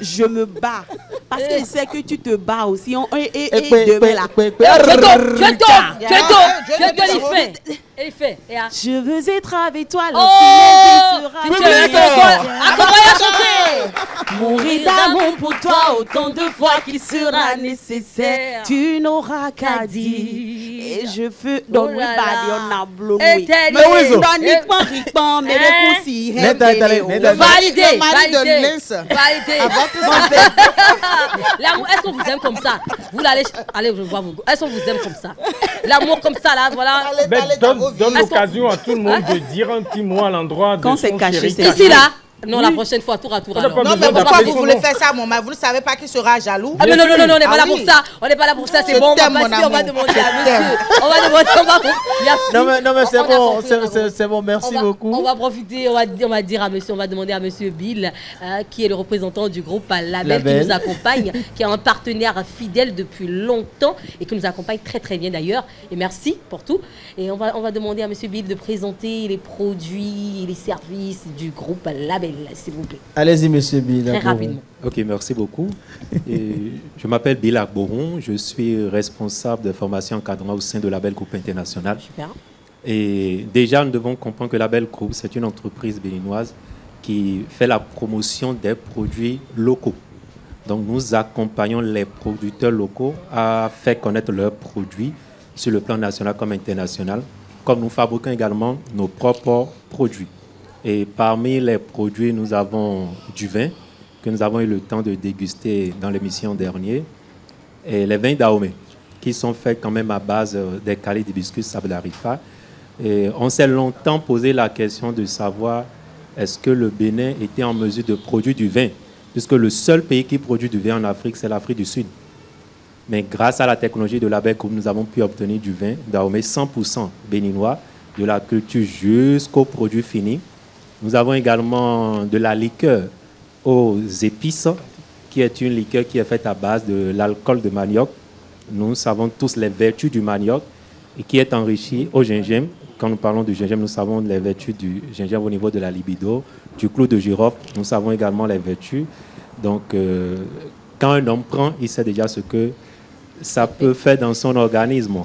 je me bats. Parce que je sais que tu te bats aussi. Et demain là. Il fait. Je veux être avec toi lorsque la vie sera mourir d'amour pour toi autant de fois qu'il sera nécessaire. Tu n'auras qu'à dire. Et je veux dans le badi on a bloqué. Mais oui, non, mais les coussi. Validé. L'amour, est-ce qu'on vous aime comme ça? Vous allez, je vois vous. Est-ce qu'on vous aime comme ça? L'amour comme ça là, voilà. Donne l'occasion à tout le monde de dire un petit mot à l'endroit de son chéri. Ici là. Non, la prochaine fois, tour à tour. Alors. Non, mais pourquoi vous voulez faire ça, maman? Vous ne savez pas qui sera jaloux? Ah, mais non, on n'est pas là pour ça. On n'est pas là pour ça, c'est bon. On va demander à monsieur. On va demander. Non, mais c'est bon, merci beaucoup. On va profiter, on va dire à monsieur, on va demander à monsieur Bill, qui est le représentant du groupe Label, qui nous accompagne, qui est un partenaire fidèle depuis longtemps et qui nous accompagne très très bien d'ailleurs. Et merci pour tout. Et on va demander à monsieur Bill de présenter les produits et les services du groupe Label. S'il vous plaît. Allez-y, monsieur Bill. Très rapidement. Ok, merci beaucoup. Je m'appelle Bill Agboron, je suis responsable de formation encadrant au sein de Label Groupe International. Super. Et déjà, nous devons comprendre que Label Group, c'est une entreprise béninoise qui fait la promotion des produits locaux. Donc nous accompagnons les producteurs locaux à faire connaître leurs produits sur le plan national comme international, comme nous fabriquons également nos propres produits. Et parmi les produits, nous avons du vin que nous avons eu le temps de déguster dans l'émission dernière, et les vins Dahomey, qui sont faits quand même à base des calis d'hibiscus sabularifa. Et on s'est longtemps posé la question de savoir est-ce que le Bénin était en mesure de produire du vin, puisque le seul pays qui produit du vin en Afrique, c'est l'Afrique du Sud. Mais grâce à la technologie de Label Group, nous avons pu obtenir du vin Dahomey 100% béninois, de la culture jusqu'au produit fini. Nous avons également de la liqueur aux épices, qui est une liqueur qui est faite à base de l'alcool de manioc. Nous savons tous les vertus du manioc et qui est enrichi au gingembre. Quand nous parlons du gingembre, nous savons les vertus du gingembre au niveau de la libido, du clou de girofle. Nous savons également les vertus. Donc, quand un homme prend, il sait déjà ce que ça peut faire dans son organisme.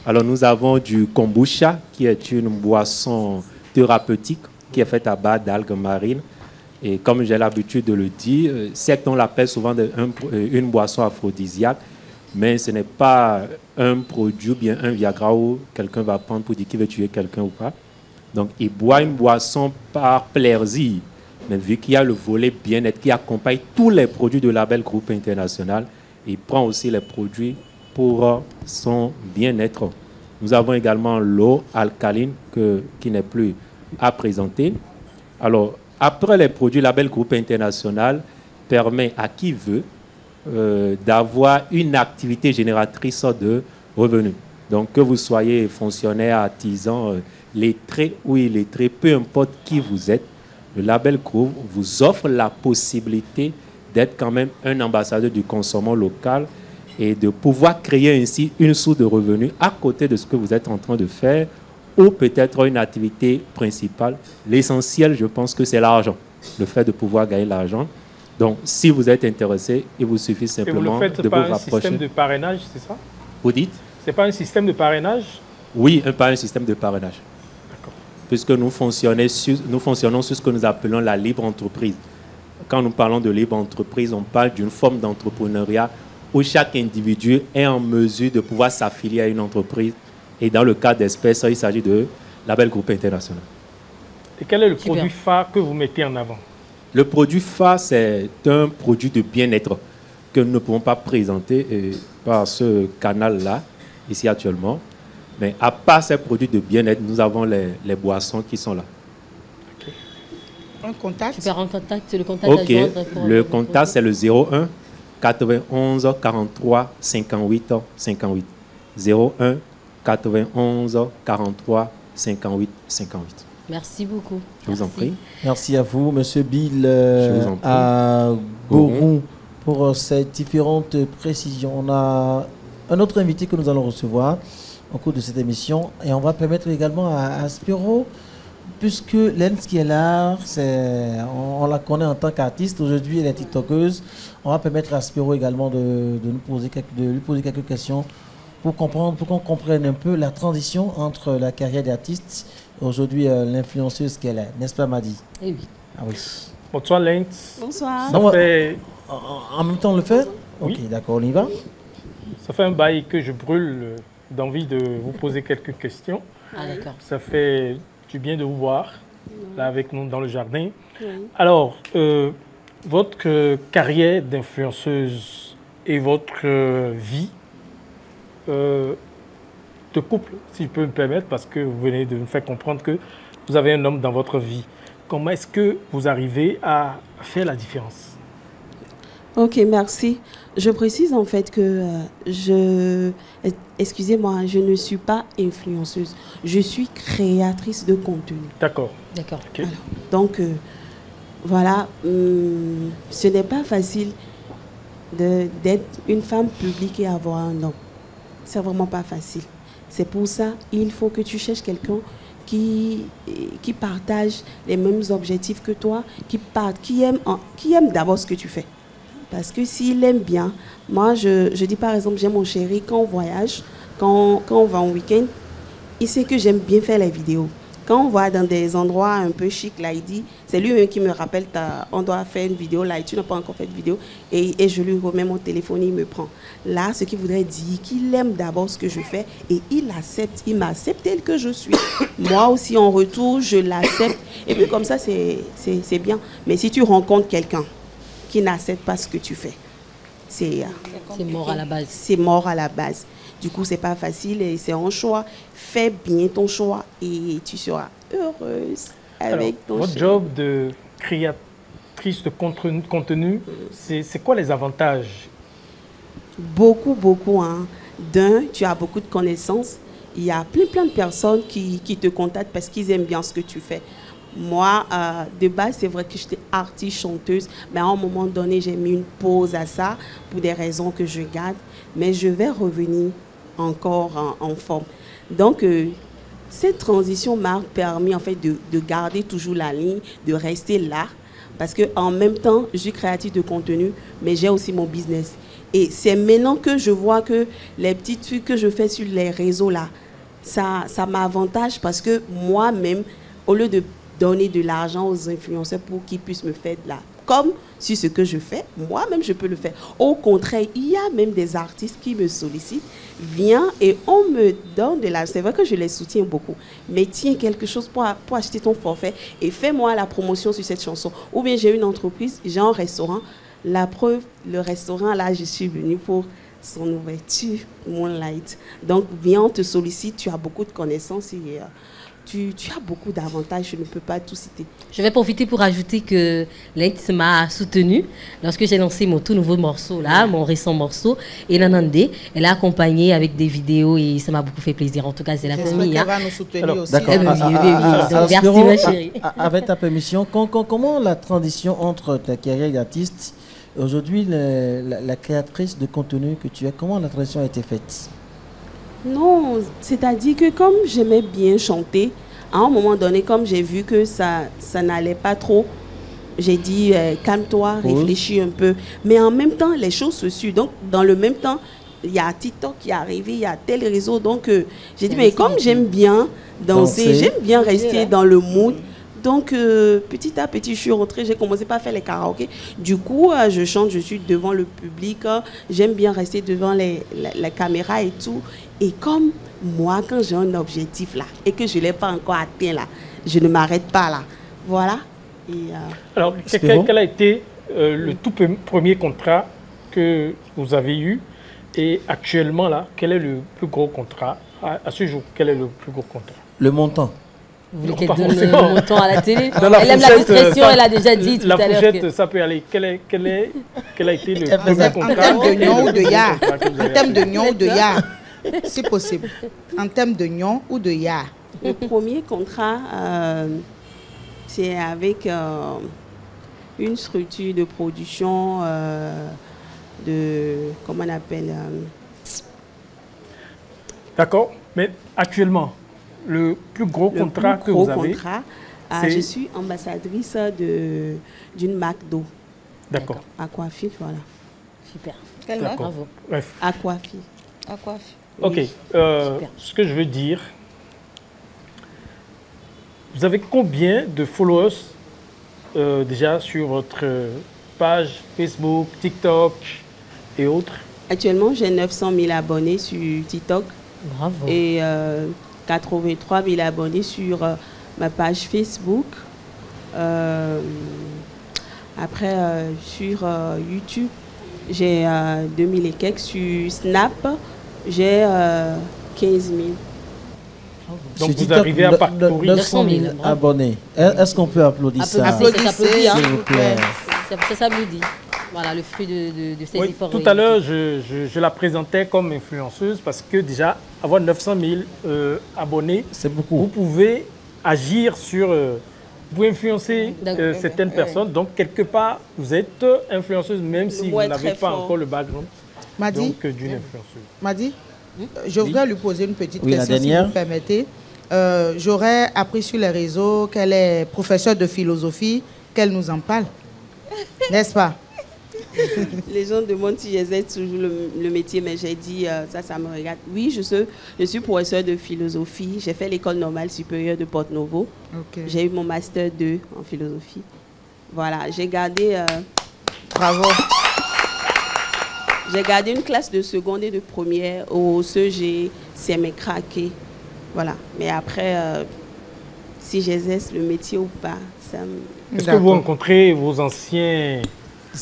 Alors, nous avons du kombucha, qui est une boisson thérapeutique qui est faite à base d'algues marines. Et comme j'ai l'habitude de le dire, c'est qu'on l'appelle souvent une boisson aphrodisiaque, mais ce n'est pas un produit, bien un Viagra où quelqu'un va prendre pour dire qu'il veut tuer quelqu'un ou pas. Donc, il boit une boisson par plaisir. Mais vu qu'il y a le volet bien-être qui accompagne tous les produits de Label Group International, il prend aussi les produits pour son bien-être. Nous avons également l'eau alcaline qui n'est plus à présenter. Alors, après les produits, Label Group International permet à qui veut d'avoir une activité génératrice de revenus. Donc, que vous soyez fonctionnaire, artisan, lettré ou illettré, peu importe qui vous êtes, le Label Group vous offre la possibilité d'être quand même un ambassadeur du consommant local et de pouvoir créer ainsi une source de revenus à côté de ce que vous êtes en train de faire ou peut-être une activité principale. L'essentiel, je pense que c'est l'argent, le fait de pouvoir gagner l'argent. Donc, si vous êtes intéressé, il vous suffit simplement de vous rapprocher. Et vous le faites par un système de parrainage, c'est ça? Vous dites? C'est pas un système de parrainage? Oui, pas un système de parrainage. D'accord. Puisque nous fonctionnons sur ce que nous appelons la libre entreprise. Quand nous parlons de libre entreprise, on parle d'une forme d'entrepreneuriat où chaque individu est en mesure de pouvoir s'affilier à une entreprise. Et dans le cas d'espèces, il s'agit de Label Group International. Et quel est le produit phare que vous mettez en avant? Le produit phare, c'est un produit de bien-être que nous ne pouvons pas présenter par ce canal-là, ici actuellement. Mais à part ces produits de bien-être, nous avons les boissons qui sont là. Okay. Un contact? Super, un contact, c'est le contact. Ok, le contact, c'est le 01 91 43 58 58. 01 91 43 58 58. Merci beaucoup. Je vous en prie. Merci à vous, Monsieur Bill à Gourou, pour ces différentes précisions. On a un autre invité que nous allons recevoir au cours de cette émission et on va permettre également à Spiro, puisque Lens qui est là, on la connaît en tant qu'artiste. Aujourd'hui, elle est tiktokeuse. On va permettre à Spiro également de lui poser quelques questions pour qu'on comprenne un peu la transition entre la carrière d'artiste et aujourd'hui l'influenceuse qu'elle est. N'est-ce pas, Madi? Eh oui. Ah oui. Bonsoir, Lens. Bonsoir. En même temps, on le fait? Oui. Ok, d'accord, on y va. Ça fait un bail que je brûle d'envie de vous poser quelques questions. Ah, d'accord. Ça fait du bien de vous voir, là, avec nous dans le jardin. Oui. Alors, votre carrière d'influenceuse et votre vie de couple, si je peux me permettre, parce que vous venez de me faire comprendre que vous avez un homme dans votre vie. Comment est-ce que vous arrivez à faire la différence? Ok, merci. Je précise en fait que excusez-moi, je ne suis pas influenceuse. Je suis créatrice de contenu. D'accord. D'accord. Okay. Alors, donc, voilà, ce n'est pas facile d'être une femme publique et avoir un homme. C'est vraiment pas facile. C'est pour ça il faut que tu cherches quelqu'un qui partage les mêmes objectifs que toi, qui aime d'abord ce que tu fais. Parce que s'il aime bien, moi je dis par exemple, j'ai mon chéri, quand on voyage, quand on va en week-end, il sait que j'aime bien faire les vidéos. Quand on va dans des endroits un peu chics, là, il dit, c'est lui-même qui me rappelle, on doit faire une vidéo là, et tu n'as pas encore fait de vidéo, et je lui remets mon téléphone, il me prend. Là, ce qui voudrait dire qu'il aime d'abord ce que je fais, et il m'a accepté tel que je suis. Moi aussi, en retour, je l'accepte, et puis comme ça, c'est bien. Mais si tu rencontres quelqu'un qui n'accepte pas ce que tu fais, c'est mort à la base. C'est mort à la base. Du coup, c'est pas facile et c'est un choix. Fais bien ton choix et tu seras heureuse avec ton choix. Votre job de créatrice de contenu, c'est quoi les avantages? Beaucoup, beaucoup. Hein. D'un, tu as beaucoup de connaissances. Il y a plein de personnes qui te contactent parce qu'ils aiment bien ce que tu fais. Moi, de base, c'est vrai que j'étais artiste, chanteuse, mais à un moment donné, j'ai mis une pause à ça pour des raisons que je garde. Mais je vais revenir encore en forme. Donc, cette transition m'a permis en fait de garder toujours la ligne, de rester là. Parce qu'en même temps, je suis créative de contenu, mais j'ai aussi mon business. Et c'est maintenant que je vois que les petits trucs que je fais sur les réseaux là, ça m'avantage parce que moi-même, au lieu de donner de l'argent aux influenceurs pour qu'ils puissent me faire de la comme sur ce que je fais, moi-même je peux le faire. Au contraire, il y a même des artistes qui me sollicitent, viens et on me donne de l'argent. C'est vrai que je les soutiens beaucoup, mais tiens quelque chose pour acheter ton forfait et fais-moi la promotion sur cette chanson. Ou bien j'ai une entreprise, j'ai un restaurant. La preuve, le restaurant, là, je suis venue pour son ouverture, Moonlight. Donc, viens, on te sollicite, tu as beaucoup de connaissances et tu as beaucoup d'avantages, je ne peux pas tout citer. Je vais profiter pour ajouter que Lens m'a soutenue lorsque j'ai lancé mon tout nouveau morceau, là, mon récent morceau, et Nanandé. Elle a accompagné avec des vidéos et ça m'a beaucoup fait plaisir. En tout cas, c'est la famille. Elle va nous soutenir aussi. D'accord. Merci, ma chérie. Avec ta permission, comment la transition entre ta carrière d'artiste et aujourd'hui la créatrice de contenu que tu es, comment la transition a été faite? Non, c'est-à-dire que comme j'aimais bien chanter, à un moment donné, comme j'ai vu que ça n'allait pas trop, j'ai dit calme-toi, réfléchis un peu. Mais en même temps, les choses se suivent. Donc, dans le même temps, il y a TikTok qui est arrivé, il y a tel réseau. Donc, j'ai dit, mais comme j'aime bien danser, j'aime bien rester dans le mood. Donc, petit à petit, je suis rentrée, j'ai commencé par faire les karaokés. Du coup, je chante, je suis devant le public. J'aime bien rester devant les caméras et tout. Et comme moi, quand j'ai un objectif là, et que je ne l'ai pas encore atteint là, je ne m'arrête pas là. Voilà. Et, alors, quel a été le tout premier contrat que vous avez eu? Et actuellement, là, quel est le plus gros contrat? À ce jour, quel est le plus gros contrat? Le montant. Vous voulez qu'elle donne le montant à la télé? Elle aime la discrétion, elle a déjà dit tout à l'heure. La fourchette, ça peut aller. Quel a été le premier contrat? En termes de nion ou de ya? En termes de nion ou de ya? C'est possible. En termes de nion ou de ya? Le premier contrat, c'est avec une structure de production comment on appelle D'accord. Mais actuellement, le plus gros contrat que vous avez, je suis ambassadrice d'une marque d'eau. D'accord. Aquafil, voilà. Super. Quelle marque? Bravo. Bref. Aquafil. Aquafil. Ok. Oui. Ce que je veux dire, vous avez combien de followers déjà sur votre page Facebook, TikTok et autres? Actuellement, j'ai 900 000 abonnés sur TikTok. Bravo. Et 83 000 abonnés sur ma page Facebook. Après, sur YouTube, j'ai 2000 et quelques. Sur Snap, j'ai 15 000. Donc vous arrivez à parcourir 900 000 abonnés. Est-ce qu'on peut applaudir ça? Applaudissez, hein. S'il vous plaît. C'est ça vous dit. Voilà, le fruit de ces efforts. Tout à l'heure, je la présentais comme influenceuse parce que déjà, avoir 900 000 abonnés, c'est beaucoup. Vous pouvez agir sur... vous influencer certaines personnes. Donc, quelque part, vous êtes influenceuse, même si vous n'avez pas encore le background d'une influenceuse. Madi, je voudrais lui poser une petite question, si vous permettez. J'aurais appris sur les réseaux qu'elle est professeure de philosophie, qu'elle nous en parle. N'est-ce pas? Les gens demandent si j'exerce toujours le métier, mais j'ai dit, ça me regarde. Oui, je suis professeur de philosophie. J'ai fait l'école normale supérieure de Porto-Novo. Okay. J'ai eu mon master 2 en philosophie. Voilà, j'ai gardé... Bravo. J'ai gardé une classe de seconde et de première au CEG, c'est mes craqué. Voilà, mais après, si j'exerce le métier ou pas, ça me... Est-ce que vous rencontrez vos anciens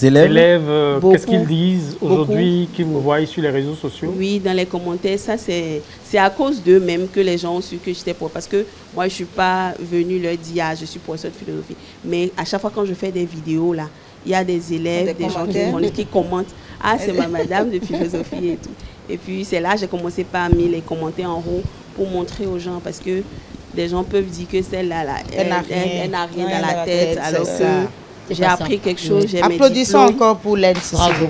élèves qu'est-ce qu'ils disent aujourd'hui, qu'ils vous voient sur les réseaux sociaux? Oui, dans les commentaires, ça c'est à cause d'eux même que les gens ont su que j'étais prof. Parce que moi, je ne suis pas venue leur dire, je suis professeur de philosophie. Mais à chaque fois quand je fais des vidéos, là, il y a des élèves, des gens qui commentent. Ah, c'est ma madame de philosophie et tout. Et puis, c'est là que j'ai commencé par mettre les commentaires en haut pour montrer aux gens. Parce que des gens peuvent dire que celle-là, elle n'a rien dans la tête. Alors que j'ai appris quelque chose. Applaudissons encore pour Lens. Bravo.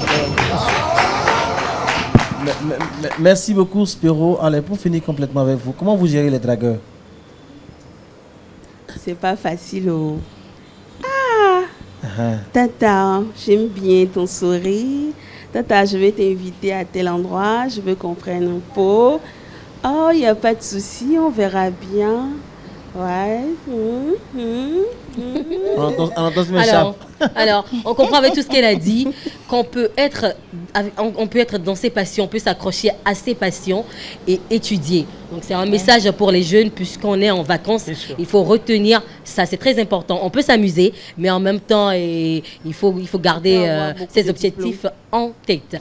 Merci beaucoup, Spiro. Allez, pour finir complètement avec vous, comment vous gérez les dragueurs? C'est pas facile. Tata, j'aime bien ton sourire. Tata, je vais t'inviter à tel endroit. Je veux qu'on prenne un pot. Oh, il n'y a pas de souci, on verra bien. Ouais. Alors, on comprend avec tout ce qu'elle a dit qu'on peut être dans ses passions, on peut s'accrocher à ses passions et étudier. Donc, c'est un message pour les jeunes, puisqu'on est en vacances. Il faut retenir ça, c'est très important. On peut s'amuser, mais en même temps, il faut garder ses objectifs en tête.